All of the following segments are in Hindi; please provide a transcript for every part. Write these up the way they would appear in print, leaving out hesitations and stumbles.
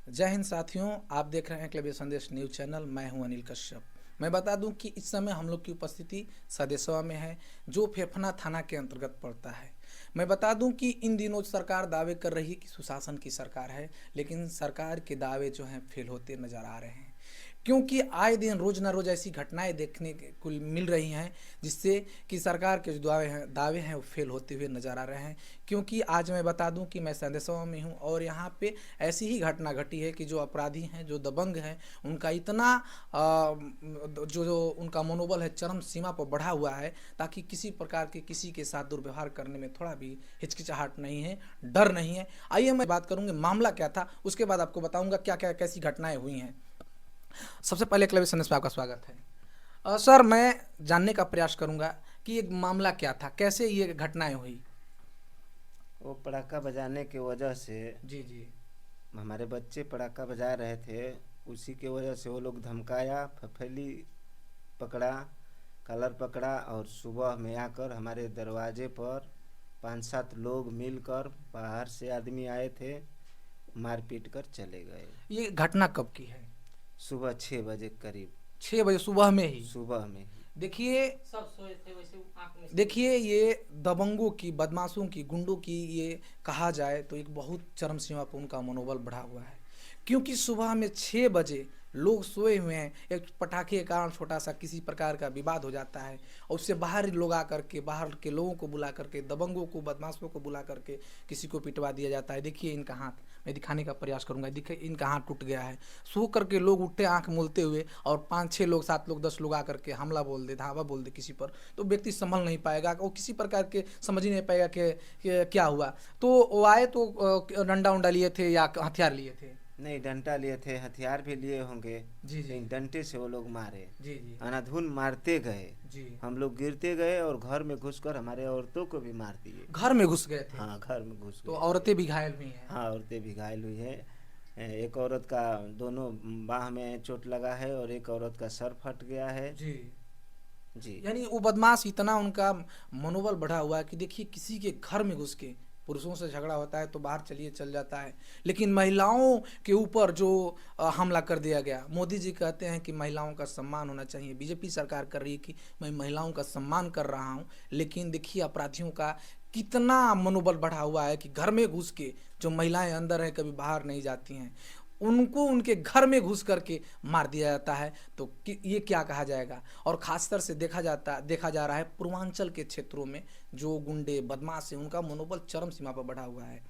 जय हिंद साथियों, आप देख रहे हैं क्लबीय संदेश न्यूज चैनल। मैं हूं अनिल कश्यप। मैं बता दूं कि इस समय हम लोग की उपस्थिति सदेसवा में है, जो फेफना थाना के अंतर्गत पड़ता है। मैं बता दूं कि इन दिनों सरकार दावे कर रही है कि सुशासन की सरकार है, लेकिन सरकार के दावे जो हैं फेल होते नजर आ रहे हैं, क्योंकि आए दिन रोज ना रोज ऐसी घटनाएं देखने को मिल रही हैं जिससे कि सरकार के जो दावे हैं वो फेल होते हुए नजर आ रहे हैं। क्योंकि आज मैं बता दूं कि मैं संदेशवा में हूं और यहाँ पे ऐसी ही घटना घटी है कि जो अपराधी हैं, जो दबंग हैं, उनका इतना जो उनका मनोबल है चरम सीमा पर बढ़ा हुआ है, ताकि किसी प्रकार के किसी के साथ दुर्व्यवहार करने में थोड़ा भी हिचकिचाहट नहीं है, डर नहीं है। आइए मैं बात करूंगी मामला क्या था, उसके बाद आपको बताऊंगा क्या क्या कैसी घटनाएं हुई हैं। सबसे पहले क्लबीय संदेश में आपका स्वागत है। सर, मैं जानने का प्रयास करूंगा कि ये मामला क्या था, कैसे ये घटनाएं हुई। वो पटाखा बजाने की वजह से जी जी। हमारे बच्चे पटाखा बजा रहे थे, उसी की वजह से वो लोग धमकाया, फफेली पकड़ा, कलर पकड़ा और सुबह में आकर हमारे दरवाजे पर 5-7 लोग मिलकर बाहर से आदमी आए थे, मारपीट कर चले गए। ये घटना कब की है? सुबह 6 बजे करीब, 6 बजे सुबह में ही। सुबह में ही। देखिए, सब सोए थे वैसे आंख में से देखिए ये दबंगों की, बदमाशों की, गुंडों की, ये कहा जाए तो एक बहुत चरम सीमा पर उनका मनोबल बढ़ा हुआ है। क्योंकि सुबह में 6 बजे लोग सोए हुए हैं, एक पटाखे के कारण छोटा सा किसी प्रकार का विवाद हो जाता है और उससे बाहर लोग आकर के, बाहर के लोगों को बुला करके, दबंगों को, बदमाशों को बुला करके किसी को पिटवा दिया जाता है। देखिए इनका हाथ, मैं दिखाने का प्रयास करूंगा। देखिए इनका हाथ टूट गया है। सो करके लोग उठते आंख मूलते हुए और 5-6 लोग, 7 लोग, 10 लोग आकर के हमला बोल दे, धावा बोल दे किसी पर, तो व्यक्ति संभल नहीं पाएगा, वो किसी प्रकार के समझ ही नहीं पाएगा कि क्या हुआ। तो वो आए तो डंडा उंडा लिए थे या हथियार लिए थे? नहीं, डंडा लिए थे, हथियार भी लिए होंगे, जी जी। लेकिन डंडे से वो लोग मारे, जी जी। अंधाधुन मारते गए। जी। हम लोग गिरते गए और घर में घुसकर हमारे औरतों को भी मार दिए। घर में घुस गए थे? हाँ, घर में घुस तो गए थे। औरतें भी घायल हुई हैं? हाँ, औरतें भी घायल हुई है। एक औरत का दोनों बाह में चोट लगा है और एक औरत का सर फट गया है। जी। जी। यानी वो बदमाश इतना उनका मनोबल बढ़ा हुआ है कि देखिए किसी के घर में घुस के, पुरुषों से झगड़ा होता है तो बाहर चलिए चल जाता है, लेकिन महिलाओं के ऊपर जो हमला कर दिया गया। मोदी जी कहते हैं कि महिलाओं का सम्मान होना चाहिए, बीजेपी सरकार कर रही है कि मैं महिलाओं का सम्मान कर रहा हूं, लेकिन देखिए अपराधियों का कितना मनोबल बढ़ा हुआ है कि घर में घुस के, जो महिलाएं अंदर हैं कभी बाहर नहीं जाती हैं, उनको उनके घर में घुस करके मार दिया जाता है। तो ये क्या कहा जाएगा। और खासतर से देखा जा रहा है पूर्वांचल के क्षेत्रों में जो गुंडे बदमाश हैं, उनका मनोबल चरम सीमा पर बढ़ा हुआ है।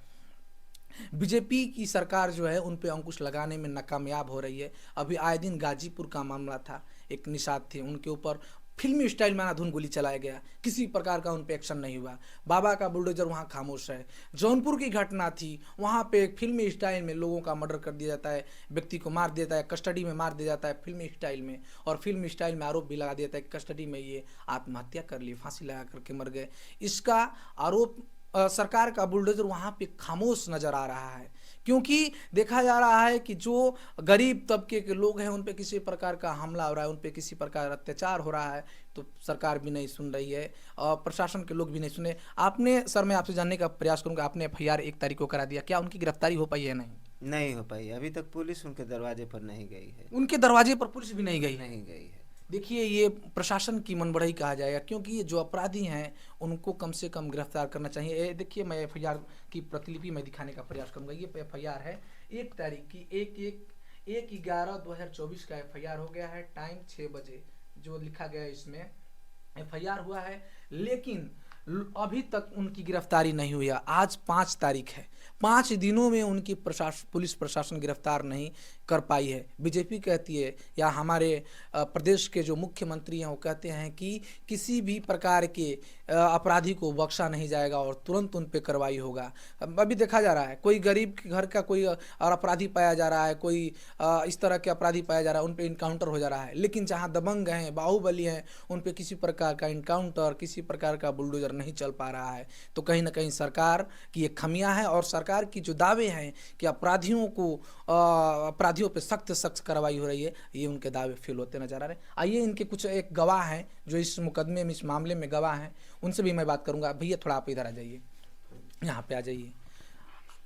बीजेपी की सरकार जो है उन पे अंकुश लगाने में नाकामयाब हो रही है। अभी आए दिन गाजीपुर का मामला था, एक निषाद थे, उनके ऊपर फिल्मी स्टाइल में अंधाधुंध गोली चलाया गया, किसी प्रकार का उन पे एक्शन नहीं हुआ। बाबा का बुलडोजर वहाँ खामोश है। जौनपुर की घटना थी, वहाँ पे एक फिल्मी स्टाइल में लोगों का मर्डर कर दिया जाता है, व्यक्ति को मार दिया जाता है, कस्टडी में मार दिया जाता है फिल्मी स्टाइल में, और फिल्मी स्टाइल में आरोप भी लगा दिया जाता है कि कस्टडी में ये आत्महत्या कर लिए, फांसी लगा करके मर गए। इसका आरोप सरकार का बुलडोजर वहाँ पे खामोश नजर आ रहा है, क्योंकि देखा जा रहा है कि जो गरीब तबके के लोग हैं उन पे किसी प्रकार का हमला हो रहा है, उन पे किसी प्रकार अत्याचार हो रहा है, तो सरकार भी नहीं सुन रही है और प्रशासन के लोग भी नहीं सुने। आपने, सर मैं आपसे जानने का प्रयास करूंगा, आपने एफआईआर 1 तारीख को करा दिया, क्या उनकी गिरफ्तारी हो पाई है? नहीं, नहीं हो पाई, अभी तक पुलिस उनके दरवाजे पर नहीं गई है। उनके दरवाजे पर पुलिस भी नहीं गई है। नहीं गई है। देखिए ये प्रशासन की मनबड़ाई कहा जाएगा, क्योंकि ये जो अपराधी हैं उनको कम से कम गिरफ्तार करना चाहिए। ये देखिए, मैं एफआईआर की प्रतिलिपि मैं दिखाने का प्रयास करूंगा। ये एफआईआर है 1 तारीख की, 1/11/2024 का एफआईआर हो गया है। टाइम 6 बजे जो लिखा गया है इसमें एफआईआर हुआ है, लेकिन अभी तक उनकी गिरफ्तारी नहीं हुई है। आज 5 तारीख है, 5 दिनों में उनकी पुलिस प्रशासन गिरफ्तार नहीं कर पाई है। बीजेपी कहती है, या हमारे प्रदेश के जो मुख्यमंत्री हैं वो कहते हैं कि किसी भी प्रकार के अपराधी को बख्शा नहीं जाएगा और तुरंत उन पे कार्रवाई होगा। अभी देखा जा रहा है कोई गरीब के घर का कोई और अपराधी पाया जा रहा है, कोई इस तरह के अपराधी पाया जा रहा है, उन पे इनकाउंटर हो जा रहा है, लेकिन जहाँ दबंग हैं, बाहुबली हैं, उन पे किसी प्रकार का इनकाउंटर, किसी प्रकार का बुलडोजर नहीं चल पा रहा है। तो कहीं ना कहीं सरकार की एक खमियां है, और सरकार की जो दावे हैं कि अपराधियों पे सख्त सख्त कार्रवाई हो रही है, ये उनके दावे फेल होते नजर आ रहे हैं। आइए इनके कुछ एक गवाह हैं जो इस मुकदमे में, इस मामले में गवाह हैं, उनसे भी मैं बात करूंगा। भैया थोड़ा आप इधर आ जाइए, यहाँ पे आ जाइए।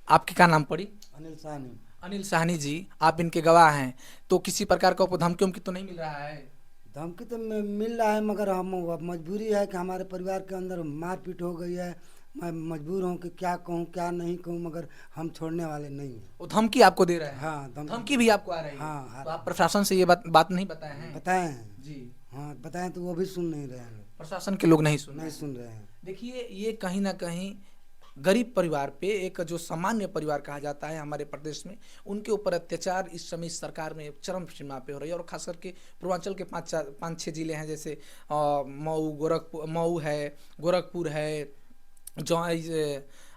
आपकी क्या नाम पड़ी? अनिल साहनी। अनिल साहनी जी, आप इनके गवाह हैं, तो किसी प्रकार का आपको धमकी उमकी तो नहीं मिल रहा है? धमकी तो मिल रहा है, मगर हम अब मजबूरी है कि हमारे परिवार के अंदर मारपीट हो गई है। मैं मजबूर हूँ कि क्या कहूँ क्या नहीं कहूँ, मगर हम छोड़ने वाले नहीं हैं। वो धमकी आपको दे रहा है? हाँ, धमकी भी आपको आ रही है? हाँ, तो आप प्रशासन से ये बात नहीं बताए हैं? बताए हैं। जी। हाँ, बताएं तो वो भी सुन नहीं रहे हैं, प्रशासन के लोग नहीं सुन रहे नहीं हैं। सुन रहे हैं। देखिए, ये कहीं ना कहीं गरीब परिवार पे, एक जो सामान्य परिवार कहा जाता है हमारे प्रदेश में, उनके ऊपर अत्याचार इस समय इस सरकार में चरम सीमा पे हो रही है। और खास करके पूर्वांचल के पाँच छः जिले हैं, जैसे मऊ है, गोरखपुर है, जो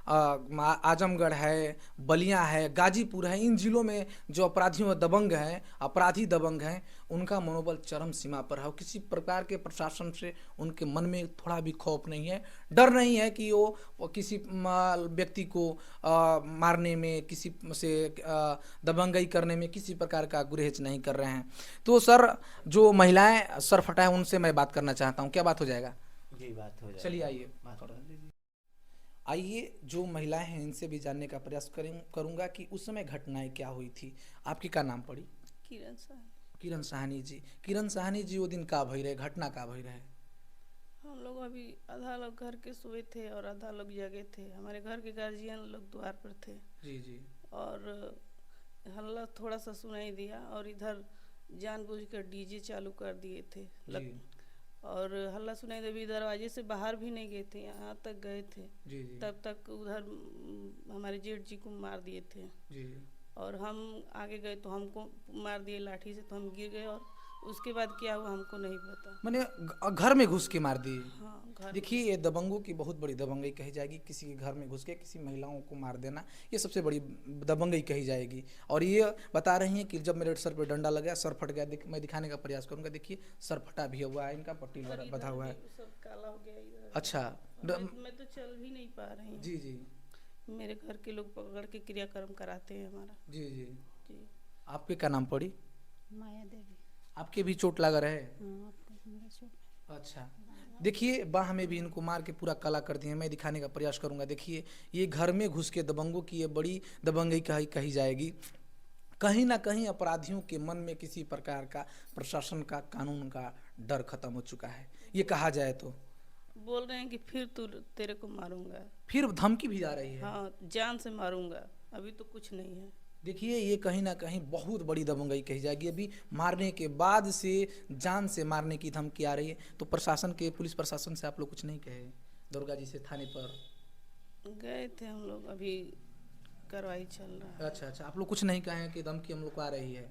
आजमगढ़ है, बलिया है, गाजीपुर है। इन जिलों में जो अपराधियों दबंग हैं, अपराधी दबंग हैं, उनका मनोबल चरम सीमा पर है। और किसी प्रकार के प्रशासन से उनके मन में थोड़ा भी खौफ नहीं है, डर नहीं है कि वो किसी व्यक्ति को मारने में, किसी से दबंगई करने में किसी प्रकार का गुरेज नहीं कर रहे हैं। तो सर, जो महिलाएं सर फटाए, उनसे मैं बात करना चाहता हूँ, क्या बात हो जाएगा? जी, बात हो जाए। चलिए आइए, बात कर लीजिए। आइए जो महिलाएं हैं इनसे भी जानने का प्रयास करूंगा कि उस समय घटनाएं क्या हुई थी। आपकी क्या नाम पड़ी? किरण साहनी। किरण साहनी जी। किरण साहनी जी, वो दिन का भई रहे, घटना का भई रहे? हम लोग अभी आधा लोग घर के सोए थे और आधा लोग जगे थे। हमारे घर के गार्जियन लोग द्वार पर थे जी जी। और हल्ला थोड़ा सा सुनाई दिया और इधर जानबूझकर डीजे चालू कर दिए थे। जी और हल्ला सुनाई दिया, अभी दरवाजे से बाहर भी नहीं गए थे, यहाँ तक गए थे। जी जी तब तक उधर हमारे जेठ जी को मार दिए थे जी। और हम आगे गए तो हमको मार दिए लाठी से, तो हम गिर गए और उसके बाद क्या हुआ हमको नहीं पता। मैंने घर में घुस के मार दी? हाँ, घर देखिए, ये दबंगों की बहुत बड़ी दबंगई कही जाएगी। किसी के घर में घुस के किसी महिलाओं को मार देना, ये सबसे बड़ी दबंगई कही जाएगी। और ये बता रही हैं कि जब मेरे सर पे डंडा लगा, सर फट गया। मैं दिखाने का प्रयास करूंगा। देखिए, सर फटा भी हुआ है, इनका पट्टी और बधा हुआ है। इधर भी सब काला हो गया इधर। अच्छा। मैं तो चल भी नहीं पा रही हूँ। जी जी मेरे घर के लोग पकड़ के क्रियाक्रम कराते हैं हमारा। जी जी। जी। आपके क्या नाम पड़ी? माया देवी। आपके भी चोट लगा रहे? हाँ, आपको मेरा चोट। अच्छा। देखिए, बाह में भी इनको मार के पूरा काला कर दिए। मैं दिखाने का प्रयास करूंगा। देखिए, ये घर में घुस के दबंगों की ये बड़ी दबंगई कही जाएगी। कहीं ना कहीं अपराधियों के मन में किसी प्रकार का प्रशासन का, कानून का डर खत्म हो चुका है, ये कहा जाए तो। बोल रहे हैं कि फिर तू तेरे को मारूंगा। फिर धमकी भी आ रही है? हाँ, जान से मारूंगा। अभी तो कुछ नहीं है। देखिए, ये कहीं ना कहीं बहुत बड़ी दबंगई कही जाएगी। अभी मारने के बाद से जान से मारने की धमकी आ रही है। तो प्रशासन के, पुलिस प्रशासन से आप लोग कुछ नहीं कहे? दुर्गा जी से थाने पर गए थे हम लोग, अभी कार्रवाई चल रहा है। अच्छा अच्छा। आप लोग कुछ नहीं कहे कि धमकी हम लोग को आ रही है?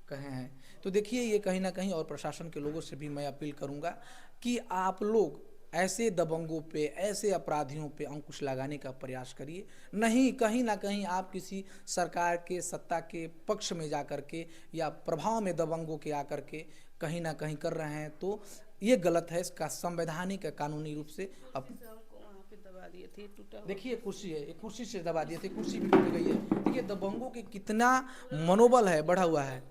कहे हैं। तो देखिए, ये कहीं ना कहीं, और प्रशासन के लोगों से भी मैं अपील करूंगा कि आप लोग ऐसे दबंगों पे, ऐसे अपराधियों पे अंकुश लगाने का प्रयास करिए। नहीं, कहीं ना कहीं आप किसी सरकार के, सत्ता के पक्ष में जा कर के या प्रभाव में दबंगों के आकर के कहीं ना कहीं कर रहे हैं, तो ये गलत है। इसका संवैधानिक, कानूनी रूप से हमको वहाँ पे दबा दिए थे, टूटा हुआ। देखिए, कुर्सी है, एक कुर्सी से दबा दिए थे, कुर्सी भी टूट गई है। देखिए, दबंगों के कितना मनोबल है, बढ़ा हुआ है,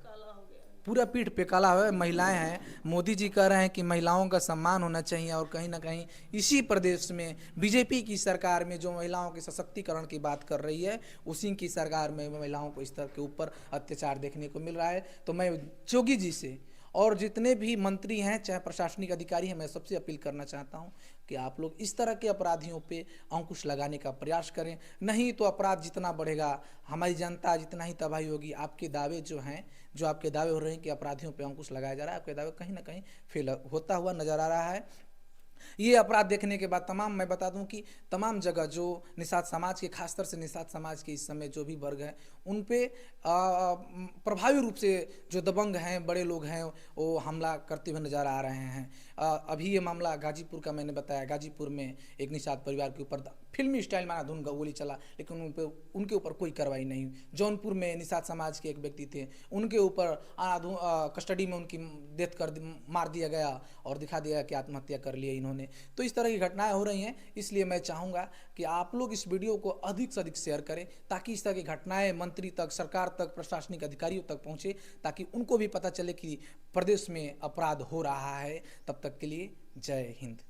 पूरा पीठ पे काला हुआ है। महिलाएं हैं, मोदी जी कह रहे हैं कि महिलाओं का सम्मान होना चाहिए। और कहीं ना कहीं इसी प्रदेश में बीजेपी की सरकार में जो महिलाओं के सशक्तिकरण की बात कर रही है, उसी की सरकार में महिलाओं को इस तरह के ऊपर अत्याचार देखने को मिल रहा है। तो मैं योगी जी से और जितने भी मंत्री हैं, चाहे प्रशासनिक अधिकारी हैं, मैं सबसे अपील करना चाहता हूं कि आप लोग इस तरह के अपराधियों पे अंकुश लगाने का प्रयास करें। नहीं तो अपराध जितना बढ़ेगा, हमारी जनता जितना ही तबाही होगी। आपके दावे जो हैं, जो आपके दावे हो रहे हैं कि अपराधियों पे अंकुश लगाया जा रहा है, आपके दावे कहीं ना कहीं फेल होता हुआ नजर आ रहा है। ये अपराध देखने के बाद मैं बता दूं कि तमाम जगह जो निषाद समाज के, खासतर से निषाद समाज के इस समय जो भी वर्ग हैं, उन पे प्रभावी रूप से जो दबंग हैं, बड़े लोग हैं, वो हमला करते हुए नजर आ रहे हैं। अभी ये मामला गाजीपुर का मैंने बताया। गाजीपुर में एक निषाद परिवार के ऊपर फिल्मी स्टाइल माना धुन गोली चला, लेकिन उनके ऊपर कोई कार्रवाई नहीं। जौनपुर में निषाद समाज के एक व्यक्ति थे, उनके ऊपर कस्टडी में उनकी डेथ कर मार दिया गया और दिखा दिया कि आत्महत्या कर लिया इन्होंने। तो इस तरह की घटनाएं हो रही हैं। इसलिए मैं चाहूँगा कि आप लोग इस वीडियो को अधिक से अधिक शेयर करें, ताकि इस तरह की घटनाएं मंत्री तक, सरकार तक, प्रशासनिक अधिकारियों तक पहुँचे, ताकि उनको भी पता चले कि प्रदेश में अपराध हो रहा है। तब तक के लिए जय हिंद।